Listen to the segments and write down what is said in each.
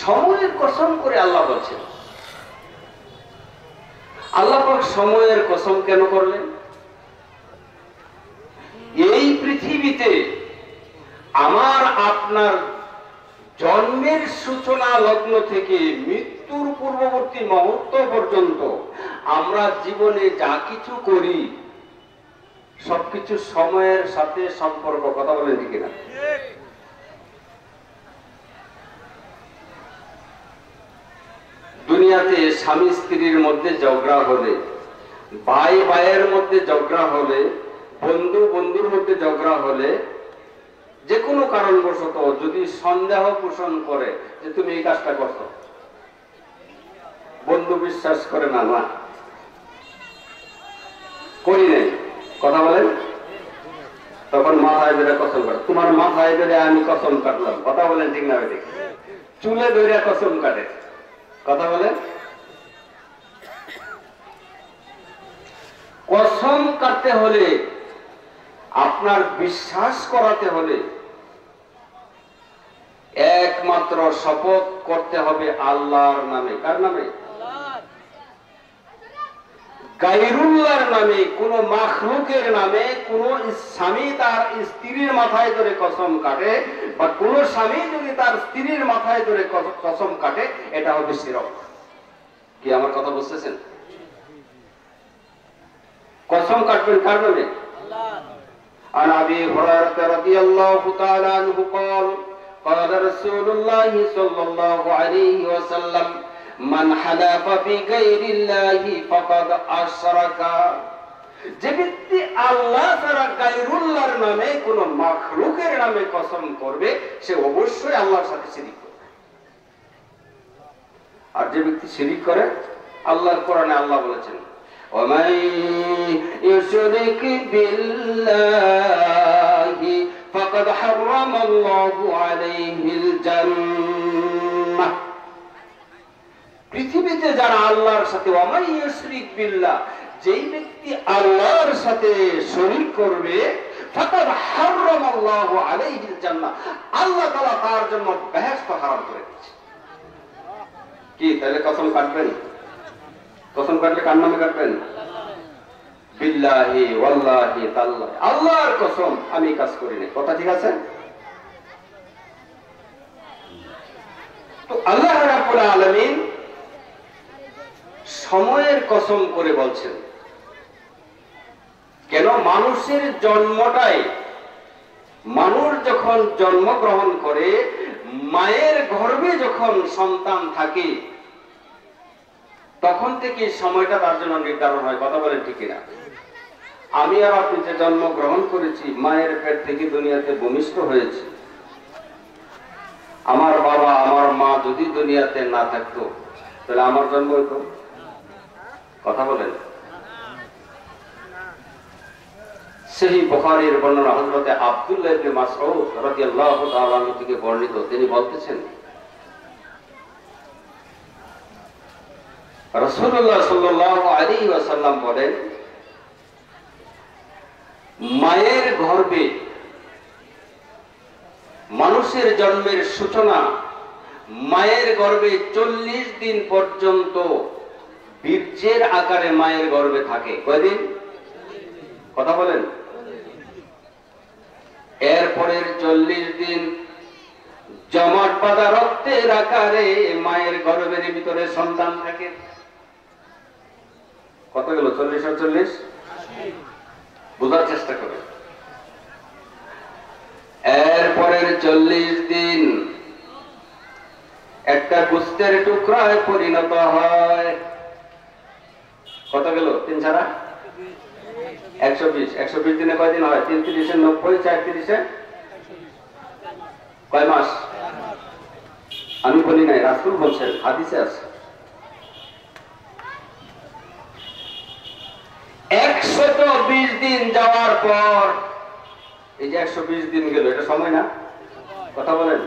সময়ের কসম করে আল্লাহ বলছেন। আল্লাহ পাক সময়ের কসম কেন করলেন? এই পৃথিবীতে আমার আপনার জন্মের সূচনা লগ্ন থেকে মৃত্যুর পূর্ববর্তী মুহূর্ত পর্যন্ত আমরা জীবনে যা কিছু করি সবকিছু সময়ের সাথে সম্পর্ক। কথা বলেন ঠিক না? দুনিয়াতে স্বামী স্ত্রীর মধ্যে ঝগড়া হলে, ভাই ভাইয়ের মধ্যে ঝগড়া হলে, বন্ধু বন্ধুর মধ্যে ঝগড়া হলে, যে কোনো কারণবশত যদি সন্দেহ পোষণ করে যে তুমি এই কাজটা করছো, বন্ধু বিশ্বাস করে না, না করি নাই, কথা বলেন, তখন মাথায় ধরে কসম কাটে। তোমার মাথায় ধরে আমি কসম কাটলাম, কথা বলেন ঠিক না? ঠিক। চুলে ধরে কসম কাটে, কথা বলেন। কসম কাটতে হলে, আপনার বিশ্বাস করাতে হলে একমাত্র শপথ করতে হবে আল্লাহর নামে। কার নামে? গায়রুল্লাহর নামে। কোন মাখলুকের নামে কোন স্বামী তার স্ত্রীর মাথায় ধরে কসম কাটে, বা কোন স্বামী যদি তার স্ত্রীর মাথায় ধরে কসম কাটে, এটা হবে শিরক। কি আমার কথা বুঝতেছেন? কসম কাটবেন কার নামে? عن أبي هريرة رضي الله تعالى عنه قال قال رسول الله صلى الله عليه وسلم من حلف بغير الله فقد أشرك। যে ব্যক্তি আল্লাহ ছাড়া গায়রুল্লাহর নামে কোন মাখলুকের নামে কসম করবে, সে অবশ্যই আল্লাহর সাথে শিরিক করবে। আর যে ব্যক্তি শিরিক করে, আল্লাহর কোরআনে আল্লাহ বলেছেন ومن يشرك بالله فقد حرم الله عليه الجنة। পৃথিবীতে যারা আল্লাহর সাথে ওয়ামান ইউশরিক বিল্লাহ, যেই ব্যক্তি আল্লাহর সাথে শরীক করবে, ফাকাদ হারামাল্লাহু আলাইহিল জান্নাহ, আল্লাহ তাআলা তার জন্য বেহেশত হারাম করে দিয়েছে। কি তাহলে কসম কাটবেন? কসম কাটলে কার নামে কাটবেন? বিল্লাহি ওয়াল্লাহি তাআল্লাহি, আল্লাহর কসম আমি কাজ করি না। কথা ঠিক আছে? তো আল্লাহ রাব্বুল আলামিন সময়ের কসম করে বলছেন। কেন? মানুষের জন্মটাই, মানুষ যখন জন্মগ্রহণ করে, মায়ের গর্ভে যখন সন্তান থাকে, তখন থেকে সময়টা তার জন্য নির্ধারণ হয়। কথা বলেন ঠিক না? আমি আর আপনি যে জন্মগ্রহণ করেছি, মায়ের পেট থেকে দুনিয়াতে ভূমিষ্ঠ হয়েছি, আমার বাবা আমার মা যদি দুনিয়াতে না থাকতো, তাহলে আমার জন্ম হইতো? কথা বলেন। সহিহ বুখারীর বর্ণনা হযরতে আব্দুল্লাহ ইবনে মাসউদ রাদিয়াল্লাহু তাআলা আনহু থেকে বর্ণিত, তিনি বলতেছেন রাসূলুল্লাহ সাল্লাল্লাহু আলাইহি ওয়াসাল্লাম বলেন, মায়ের গর্ভে মানুষের জন্মের সূচনা, মায়ের গর্ভে 40 দিন পর্যন্ত বীর্যের আকারে মায়ের গর্ভে থাকে। কয়দিন? কথা বলেন। এরপরের 40 দিন জমাট বাঁধা রক্তের আকারে মায়ের গর্ভের ভিতরে সন্তান থাকে। কত গেল? 40 আর 40 বোঝার চেষ্টা করে। এরপরের 40 দিন একটা গোস্তের টুকরায় পরিণত হয়। কত গেল? 3 ছাড়া 120। 120 দিনে কয়দিন হয়? 3 3 90, 4 30 কয় মাস? আমি বলি নাই, রাসূল বলছেন, হাদিসে আছে। 120 দিন যাওয়ার পর, এই যে 120 দিন গেল, এটা সময় না? কথা বলেন।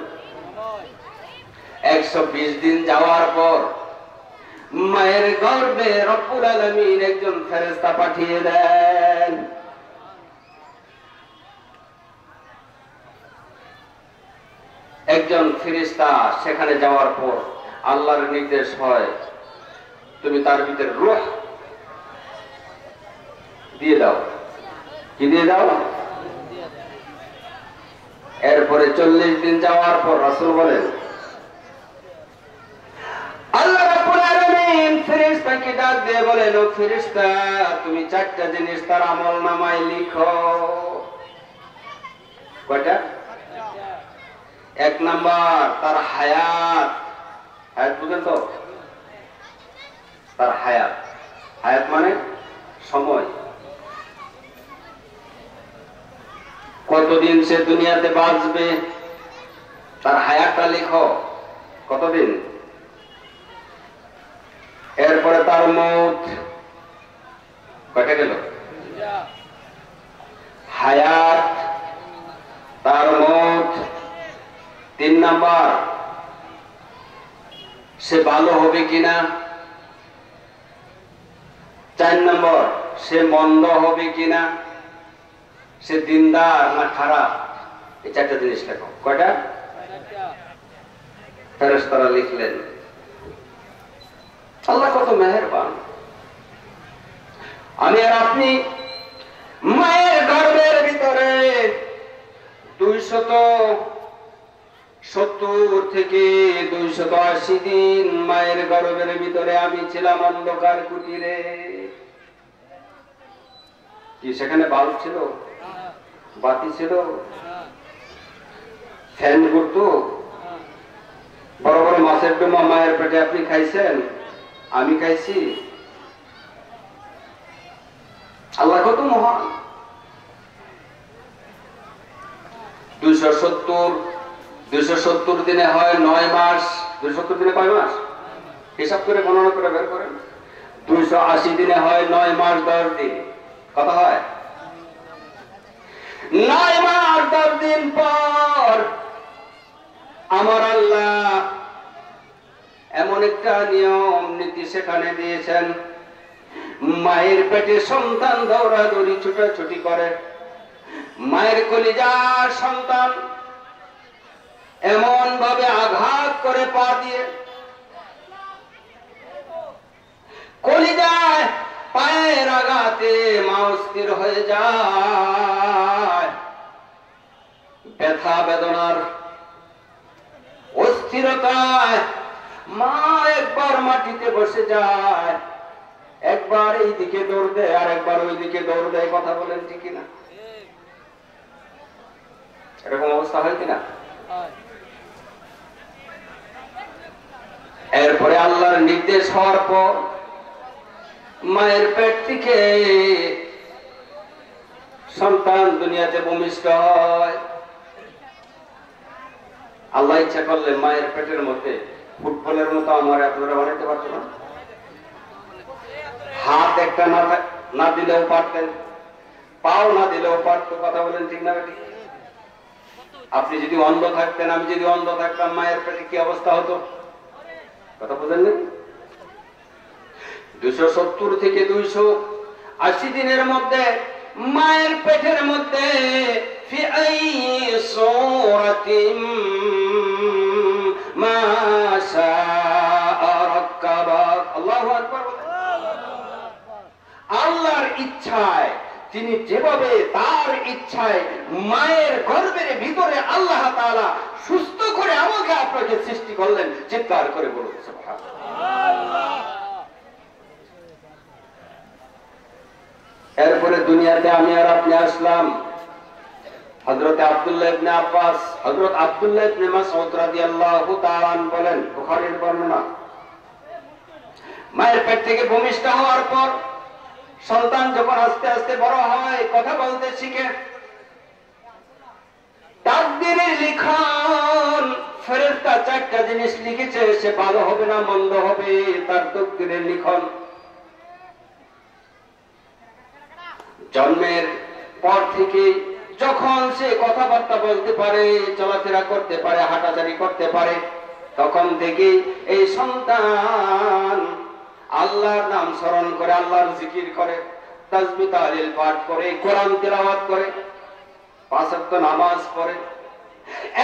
120 দিন যাওয়ার পর মায়ের গর্ভে রব্বুল আলামিন একজন ফেরেশতা পাঠিয়ে দেন। একজন ফেরেশতা সেখানে যাওয়ার পর আল্লাহর নির্দেশ হয়, তুমি তার ভিতরে রূহ দিয়ে দাও। কি দিয়ে দাও? এরপরে 40 দিন যাওয়ার পর রাসূল বলেন, আল্লাহ রাব্বুল আলামিন ফেরেশতাকে ডাক দিয়ে বলেন, ও ফেরেশতা, তুমি 4টা জিনিস তার আমলনামায় লিখো। কয়টা? 1 নাম্বার তার হায়াত। হায়াত বুঝেন তো? তার হায়াত, হায়াত মানে সময়, কতদিন সে দুনিয়াতে বাঁচবে তার হায়াতটা লিখো, কতদিন। এরপরে তার মউত, কয়টা গেল? হায়াত, তার মউত। 3 নাম্বার সে ভালো হবে কিনা। 4 নম্বর সে মন্দ হবে কিনা, সে দিনদার না খারাপ। এই 4টা জিনিস লেখো। কয়টা? ফেরেশতারা লিখলেন। আল্লাহ কত মেহেরবান। আমি আর আপনি মায়ের গর্ভের ভিতরে 270 থেকে 280 দিন মায়ের গর্ভের ভিতরে আমি ছিলাম অন্ধকার কুটিরে। কি সেখানে বাল্ব ছিল, বাতি ছিল, ফ্যান ঘুরতো, বড় বড় মাছের ডোমা মায়ের পেটে আপনি খাইছেন, আমি খাইছি। আল্লাহ কত মহান। 270 দিনে হয় 9 মাস। 270 দিনে কয় মাস? হিসাব করে গণনা করে বের করেন। 280 দিনে হয় 9 মাস 10 দিন। কত হয়? 9 মাস 10 দিন পর আমার আল্লাহ এমন একটা নিয়ম নীতি সেখানে দিয়েছেন, মায়ের পেটে সন্তান দৌড়াদৌড়ি ছুটাছুটি করে, মায়ের কলিজার সন্তান এমন ভাবে আঘাত করে পা দিয়ে কলিজায় পায়ের আঘাতে মা অস্থির হয়ে যায়। ব্যথা বেদনার অস্থিরতায় মা একবার মাটিতে বসে যায়, একবার এই দিকে দৌড় দেয় আর একবার ওই দিকে দৌড় দেয়। কথা বলেন ঠিক কিনা? এরকম অবস্থা হয় কিনা? এরপরে আল্লাহর নির্দেশ হওয়ার পর মায়ের পেট থেকে সন্তান দুনিয়াতে ভূমিষ্ঠ হয়। আল্লাহ ইচ্ছা করলে মায়ের পেটের মধ্যে ফুটবলের মতো আমার আপনারা বানাইতে পারতো না? হাত একটা না দিলেও পারতেন, পাও না দিলেও পারতো। কথা বলেন ঠিক না? আপনি যদি অন্ধ থাকতেন, আমি যদি অন্ধ থাকতাম, মায়ের পেটে কি অবস্থা হতো? কথা বুঝেন না? 270 থেকে 280 দিনের মধ্যে মায়ের পেটের মধ্যে ফি আই সূরাতিন মা শাআ রাক্কাবাক। আল্লাহু আকবার। আল্লাহর ইচ্ছায় তিনি যেভাবে তার ইচ্ছায় মায়ের গর্ভের ভিতরে আল্লাহ তাআলা সুস্থ করে আমাকে আপনাকে সৃষ্টি করলেন। চিৎকার করে বলুন সুবহানাল্লাহ। এরপরে দুনিয়াতে আমি আর আপনি আসলাম। হযরত আব্দুল্লাহ ইবনে আব্বাস, হযরত আব্দুল্লাহ ইবনে মাসউদ রাদিয়াল্লাহু তাআলা বলেন, বুখারীর বর্ণনা, মায়ের পেট থেকে ভূমিষ্ঠ হওয়ার পর সন্তান যখন আস্তে আস্তে বড় হয়, কথা বলতে শিখে, তাকদীরের লিখন ফেরেশতা 4টা জিনিস লিখেছে, সে ভালো হবে না মন্দ হবে, তার তাকদীরের লিখন। জন্মের পর থেকে যখন সে কথাবার্তা বলতে পারে, চলাফেরা করতে পারে, হাঁটাচালি করতে পারে, তখন থেকে এই সন্তান আল্লাহর নাম স্মরণ করে, আল্লাহর জিকির করে, তাসবিহ তাহলিল পাঠ করে, কোরআন তেলাওয়াত করে, 5 ওয়াক্ত নামাজ পড়ে,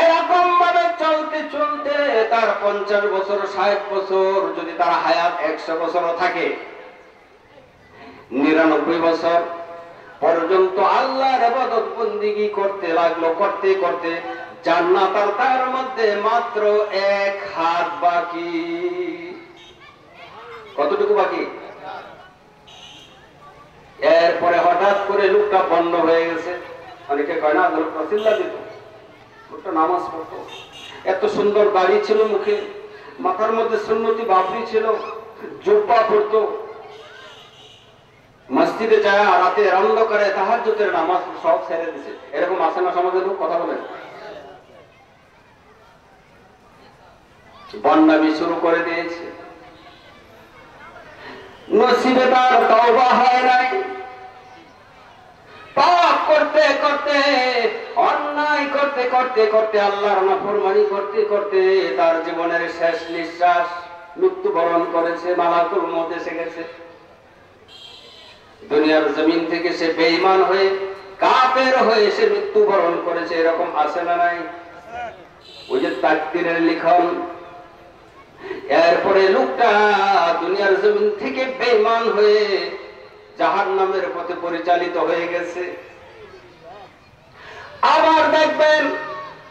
এরকম ভাবে চলতে চলতে তার 50 বছর 60 বছর, যদি তার হায়াত 100 বছরও থাকে, 99 বছর পর্যন্ত আল্লাহর ইবাদত বন্দেগী করতে লাগলো। করতে করতে জান্নাত আর তার মধ্যে মাত্র 1 হাত বাকি। কতটুকু বাকি? এরপরে হঠাৎ করে লোকটা বন্ধ হয়ে গেছে। অনেকে কয় না লোকটা চিল্লা দিত, লোকটা নামাজ পড়তো, এত সুন্দর দাড়ি ছিল মুখে, মাথার মধ্যে সুন্নতি বাবরি ছিল, জুব্বা পড়তো, মসজিদে যায় রাতে অন্ধকারে তাহাজ্জুদের নামাজ সব ছেড়ে দিছে। এরকম আছে না সমাজের লোক? কথা বলেন। বন্ডামি শুরু করে দিয়েছে, নসিবে তার তওবা হয় নাই। পাপ করতে করতে, অন্যায় করতে করতে করতে, আল্লাহর নাফরমানি করতে করতে তার জীবনের শেষ নিঃশ্বাস মৃত্যুবরণ করেছে। মালাকুল মউত এসে গেছে। দুনিয়ার জমিন থেকে সে বেঈমান হয়ে, কাফের হয়ে সে মৃত্যুবরণ করেছে। এরকম আছে না নাই? ওই যে তাকদীরের লিখন। এরপরে লোকটা দুনিয়ার জমিন থেকে বেঈমান হয়ে জাহান্নামের পথে পরিচালিত হয়ে গেছে। আবার দেখবেন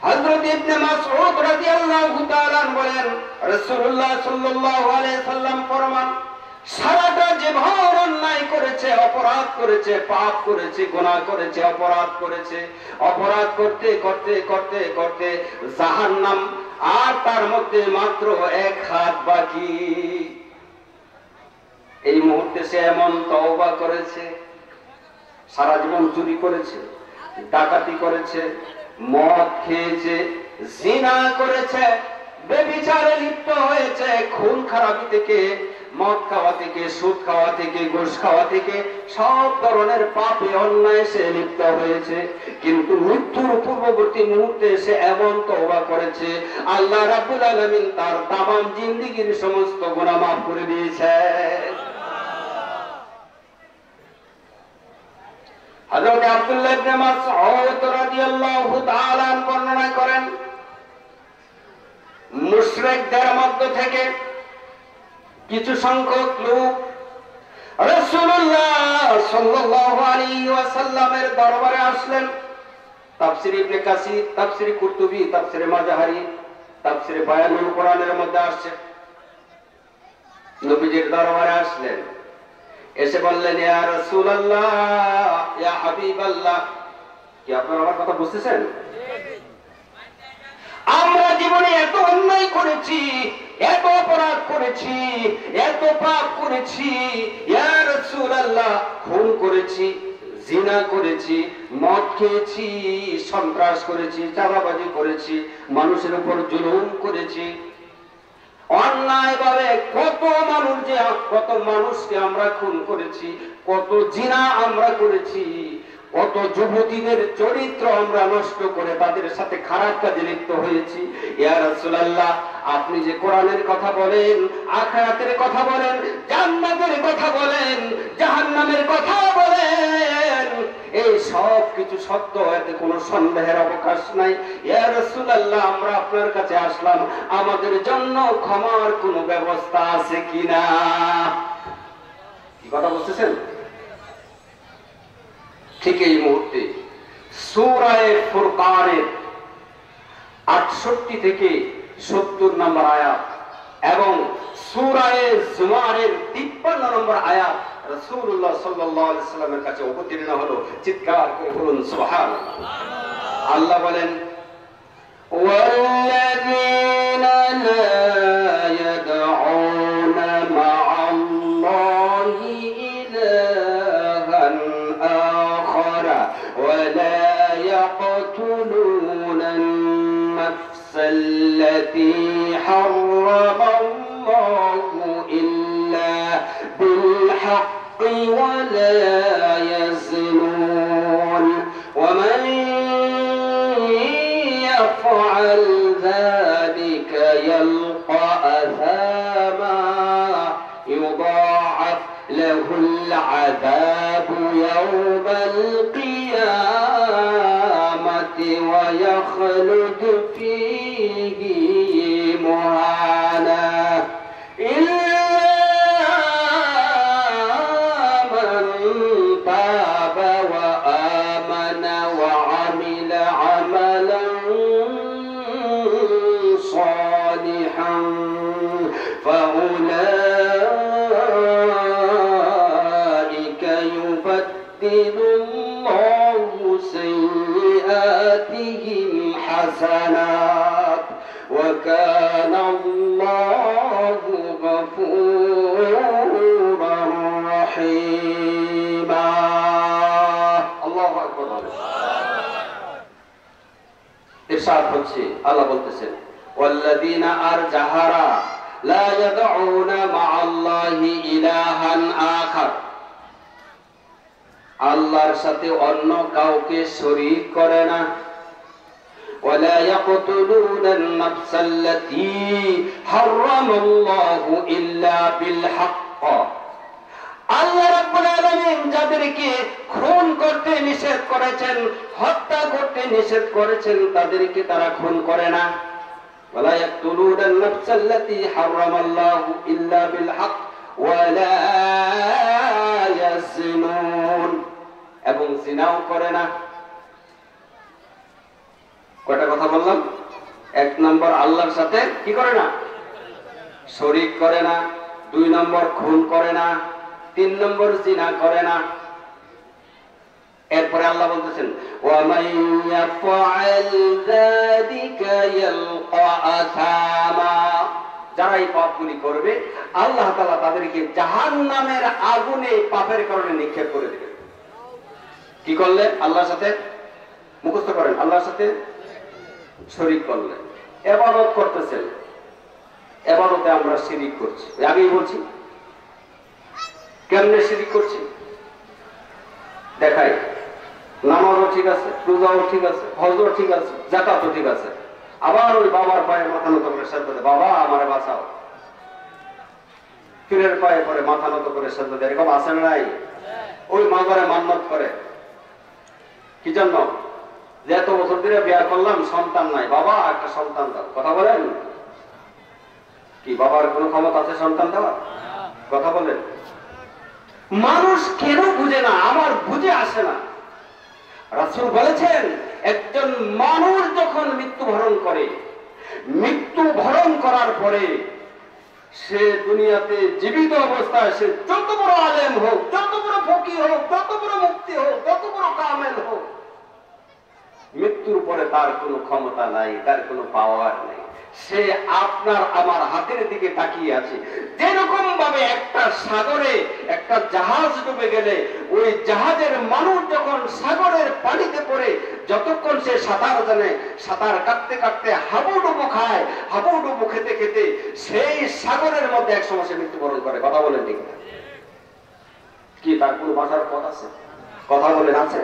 হযরত ইবনে মাসউদ রাদিয়াল্লাহু তাআলা বলেন, রাসূলুল্লাহ সাল্লাল্লাহু আলাইহি সাল্লাম ফরমান, সারাটা জীবন অন্যায় করেছে, অপরাধ করেছে, পাপ করেছে, গুনাহ করেছে, অপরাধ করেছে, অপরাধ করতে করতে করতে করতে জাহান্নাম আর তার মধ্যে মাত্র 1 হাত বাকি। এই মুহূর্তে সে এমন তওবা করেছে, সারা জীবন চুরি করেছে, ডাকাতি করেছে, মদ খেয়েছে, জিনা করেছে, ব্যভিচারে লিপ্ত হয়েছে, খুন খারাপি থেকে, মদ খাওয়া থেকে, সুদ খাওয়া থেকে, ঘুষ খাওয়া থেকে সব ধরনের পাপে অন্যায় সে লিপ্ত হয়েছে। কিন্তু মৃত্যুর পূর্ববর্তী মুহূর্তে সে এমন তওবা করেছে, আল্লাহ রাব্বুল আলামিন তার তামাম জিন্দেগীর সমস্ত গুনাহ মাফ করে দিয়েছে। হযরত আব্দুল্লাহ ইবনে মাসউদ রাদিয়াল্লাহু তাআলা বর্ণনা করেন, মুশরিকদের মধ্য থেকে কিছু সংখ্যক লোক রাসূলুল্লাহ সাল্লাল্লাহু আলাইহি ওয়াসাল্লামের দরবারে আসলেন। তাফসীর ইবনে কাসির, তাফসীর কুরতুবী, তাফসীর মাজাহারি, তাফসীর বায়ানুল কোরআনের মধ্যে আসছে। নবীজির দরবারে আসলেন, এসে বললেন, ইয়া রাসূলুল্লাহ, ইয়া হাবিবাল্লাহ। কি আপনারা আমার কথা বুঝতেছেন? আমরা জীবনে এত অন্যায় করেছি, এত অপরাধ করেছি, এত পাপ করেছি, ইয়া রাসূলুল্লাহ, খুন করেছি, জিনা করেছি, মদ খেয়েছি, সন্ত্রাস করেছি, চাঁদাবাজি করেছি, মানুষের উপর জুলুম করেছি, অন্যায় ভাবে কত মানুষকে আমরা খুন করেছি, কত জিনা আমরা করেছি, কত যুবতীদের চরিত্র আমরা নষ্ট করে তাদের সাথে খারাপ কাজে লিপ্ত হয়েছি। ইয়া রাসূলুল্লাহ, আপনি যে কোরআনের কথা বলেন, আখিরাতের কথা বলেন, জান্নাতের কথা বলেন, জাহান্নামের কথা বলেন, এই সব কিছু সত্য, এতে কোনো সন্দেহের অবকাশ নাই। ইয়া রাসূলুল্লাহ, আমরা আপনার কাছে আসলাম, আমাদের জন্য ক্ষমার কোনো ব্যবস্থা আছে কিনা? কি কথা বলতেছেন? ঠিক এই মুহূর্তে সূরা ফুরকানের 68 থেকে 70 নম্বর আয়াত এবং সূরা জুমারের 53 নম্বর আয়াত রাসূলুল্লাহ সাল্লাল্লাহু আলাইহি ওয়াসাল্লামের কাছে অবতীর্ণ হলো। চিৎকার করে বলুন সুবহানাল্লাহ। আল্লাহ বলেন, ওয়াল্লাযীনা লা ইয়াদউনা মা'আল্লাহি ইলাহান আখারা ওয়া লা ইয়াকতুলুনা আন-নাফসাল্লাতী হারামাল্লাহু ইল্লা বিল হাক্কি ওয়া লা ইয়াজনুন ওয়া মান يفعل ذلك يلقى أثاما يضاعف له العذاب يوم القيامة ويخلد الحسنات وكان الله غفورا رحيما الله أكبر إرشاد হচ্ছে আল্লাহ বলতেছেন والذين أرجهرا لا يدعون مع الله إلها آخر আল্লাহর সাথে অন্য কাউকে শরীক করে না ولا يقتلون النفس التي حرم الله إلا بالحق আল্লাহ রাব্বুল আলামিন যাদেরকে খুন করতে নিষেধ করেছেন হত্যা করতে নিষেধ করেছেন তাদেরকে তারা খুন করে না ولا يقتلون النفس التي حرم الله إلا بالحق ولا يزنون এবং জিনাও করে না কয়টা কথা বললাম এক নম্বর আল্লাহর সাথে কি করে না শরীক করে না দুই নম্বর খুন করে না তিন নম্বর জিনা করে না এরপরে আল্লাহ বলতেছেন ওয়া মাইয়াফআল যালিকা ইয়ালকা আসামা যারা এই পাপগুলি করবে আল্লাহ তাআলা তাদেরকে জাহান্নামের আগুনে পাপের কারণে নিক্ষেপ করে দিবেন কি করলে আল্লাহর সাথে মুখস্থ করেন আল্লাহর সাথে শরীক করলে ইবাদত করতেছেন ইবাদতে আমরা শিরক করছি আগেই বলছি কেমনে শিরক করছি দেখাই নামাজও ঠিক আছে রোজাও ঠিক আছে হজও ঠিক আছে যাকাতও ঠিক আছে আবার ওই বাবার পায়ে মাথা নত করে সাজদা দেয় বাবা আমারে বাঁচাও পীরের পায়ে পরে মাথা নত করে সাজদা দেয় এরকম আছে না নাই ওই মাজারে মান্নত করে কি জন্য যে এত বছর ধরে বিয়ে করলাম সন্তান নাই বাবা একটা সন্তান দাও কথা বলেন কি বাবার কোনো ক্ষমতা আছে সন্তান দেওয়ার কথা বলেন মানুষ কেন বুঝে না আমার বুঝে আসে না রাসূল বলেছেন একজন মানুষ যখন মৃত্যুবরণ করে মৃত্যুবরণ করার পরে সে দুনিয়াতে জীবিত অবস্থায় সে যত বড় আলেম হোক যত বড় ফকির হোক যত বড় মুফতি হোক যত বড় কামেল হোক মৃত্যুর পরে তার কোনো ক্ষমতা নাই তার কোনো পাওয়ার নেই সে আপনার আমার হাতের দিকে তাকিয়ে আছে যেরকম ভাবে একটা সাগরে একটা জাহাজ ডুবে গেলে ওই জাহাজের মানুষ যখন সাগরের পানিতে পড়ে যতক্ষণ সে সাঁতার জানে সাঁতার কাটতে কাটতে হাবুডুবু খায় হাবুডুবু খেতে খেতে সেই সাগরের মধ্যে এক সময় সে মৃত্যুবরণ করে কথা বলেন ঠিক না কি তার কোনো বাঁচার পথ আছে কথা বলেন আছে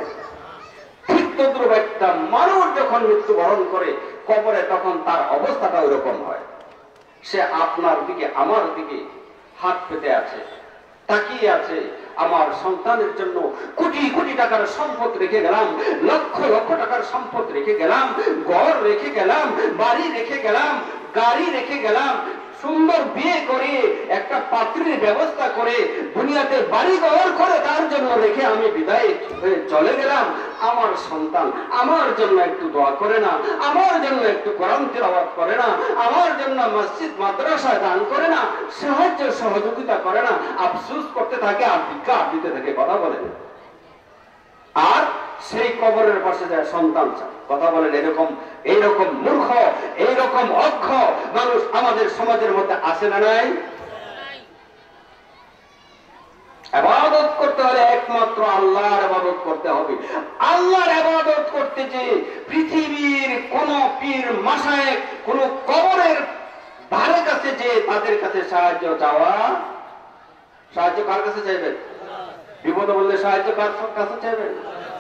ঠিক তদ্রুপ একটা মানুষ যখন মৃত্যুবরণ করে কবরে তখন তার অবস্থাটা ওইরকম হয় সে আপনার দিকে আমার দিকে হাত পেতে আছে তাকিয়ে আছে আমার সন্তানের জন্য কোটি কোটি টাকার সম্পদ রেখে গেলাম লক্ষ লক্ষ টাকার সম্পদ রেখে গেলাম ঘর রেখে গেলাম বাড়ি রেখে গেলাম গাড়ি রেখে গেলাম সুন্দর বিয়ে করে একটা পাত্রীর ব্যবস্থা করে দুনিয়াতে বাড়ি ঘর করে তার জন্য রেখে আমি বিদায় হয়ে চলে গেলাম আমার সন্তান আমার জন্য একটু দোয়া করে না আমার জন্য একটু কোরআন তিলাওয়াত করে না আমার জন্য মসজিদ মাদ্রাসা দান করে না সাহায্য সহযোগিতা করে না আফসোস করতে থাকে আর ভিক্ষা দিতে থাকে কথা বলেন আর সেই কবরের পাশে যায় সন্তান চায় কথা বলেন এরকম এইরকম মূর্খ এইরকম অজ্ঞ মানুষ আমাদের সমাজের মধ্যে আছে না নাই ইবাদত করতে হলে একমাত্র আল্লাহর ইবাদত করতে হবে আল্লাহর ইবাদত করতে যে পৃথিবীর কোন পীর মাশায়েখ কোন কবরের ধারে কাছে যে তাদের কাছে সাহায্য চাওয়া সাহায্য কার কাছে চাইবেন বিপদে বললে সাহায্য কার কাছে চাইবেন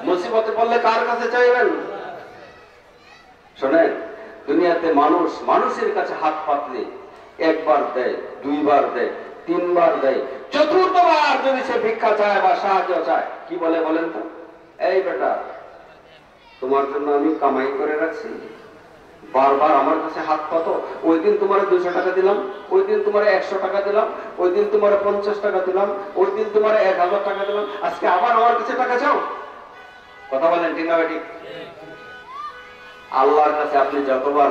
মুসিবতে পড়লে কার কাছে চাইবেন শোনেন দুনিয়াতে মানুষ মানুষের কাছে হাত পাতলে একবার দেয় দুইবার দেয় তিনবার দেয় চতুর্থবার যদি সে ভিক্ষা চায় বা সাহায্য চায় কি বলে বলেন তো এই বেটা তোমার জন্য আমি কামাই করে রাখছি বারবার আমার কাছে হাত পাতো ওই দিন তোমার 200 টাকা দিলাম ওই দিন তোমার 100 টাকা দিলাম ওই দিন তোমার 50 টাকা দিলাম ওই দিন তোমার 1000 টাকা দিলাম আজকে আবার আমার কাছে টাকা চাও কথা বলেন ঠিক না ঠিক আল্লাহর কাছে আপনি যতবার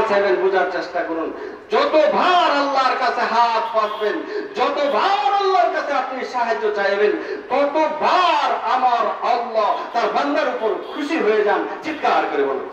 চাইবেন বুঝার চেষ্টা করুন যতবার আল্লাহর কাছে হাত পাতবেন যতবার আল্লাহর কাছে আপনি সাহায্য চাইবেন ততবার আমার আল্লাহ তার বান্দার উপর খুশি হয়ে যান চিৎকার করে বলুন